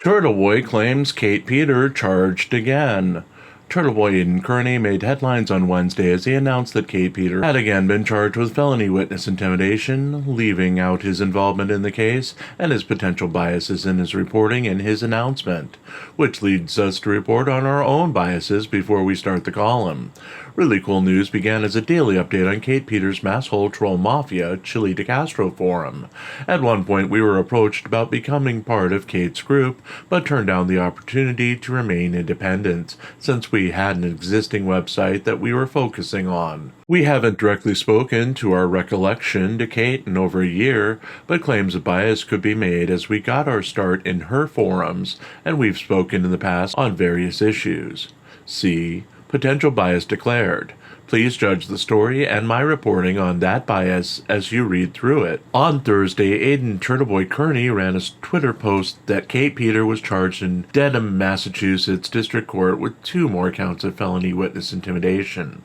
Turtleboy claims Kate Peter charged again. Turtleboy Aidan Kearney made headlines on Wednesday as he announced that Kate Peter had again been charged with felony witness intimidation, leaving out his involvement in the case and his potential biases in his reporting in his announcement, which leads us to report on our own biases before we start the column. Really Cool News began as a daily update on Kate Peter's masshole troll mafia Chili de Castro forum. At one point we were approached about becoming part of Kate's group, but turned down the opportunity to remain independent, since we had an existing website that we were focusing on. We haven't directly spoken to our recollection to Kate in over a year, but claims of bias could be made as we got our start in her forums, and we've spoken in the past on various issues. See Potential Bias Declared. Please judge the story and my reporting on that bias as you read through it. On Thursday, Aidan Turtleboy Kearney ran a Twitter post that Kate Peter was charged in Dedham, Massachusetts District Court with 2 more counts of felony witness intimidation.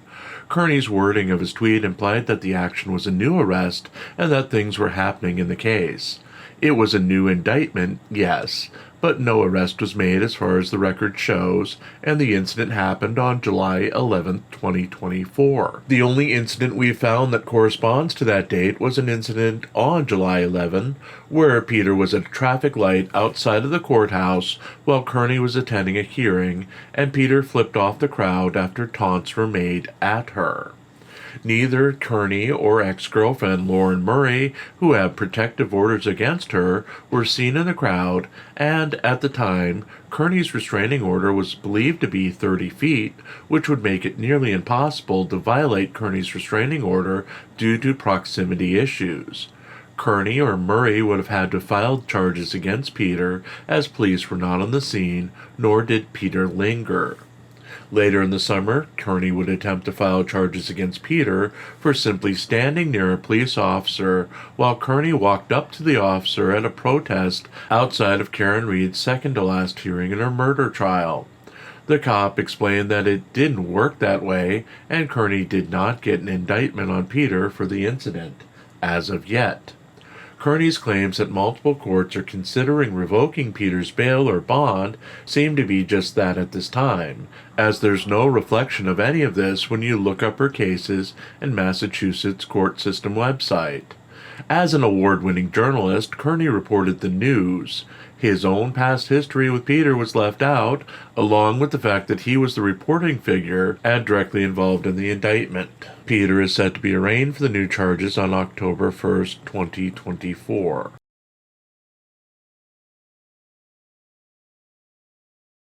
Kearney's wording of his tweet implied that the action was a new arrest and that things were happening in the case. It was a new indictment, yes, but no arrest was made as far as the record shows, and the incident happened on July 11, 2024. The only incident we found that corresponds to that date was an incident on July 11, where Peter was at a traffic light outside of the courthouse while Kearney was attending a hearing, and Peter flipped off the crowd after taunts were made at her. Neither Kearney or ex-girlfriend Lauren Murray, who have protective orders against her, were seen in the crowd, and at the time, Kearney's restraining order was believed to be 30 feet, which would make it nearly impossible to violate Kearney's restraining order due to proximity issues. Kearney or Murray would have had to file charges against Peter, as police were not on the scene, nor did Peter linger. Later in the summer, Kearney would attempt to file charges against Peter for simply standing near a police officer while Kearney walked up to the officer at a protest outside of Karen Reed's second-to-last hearing in her murder trial. The cop explained that it didn't work that way, and Kearney did not get an indictment on Peter for the incident, as of yet. Kearney's claims that multiple courts are considering revoking Peter's bail or bond seem to be just that at this time, as there's no reflection of any of this when you look up her cases in Massachusetts court system website. As an award-winning journalist, Kearney reported the news. His own past history with Peter was left out, along with the fact that he was the reporting figure and directly involved in the indictment. Peter is set to be arraigned for the new charges on October 1st, 2024.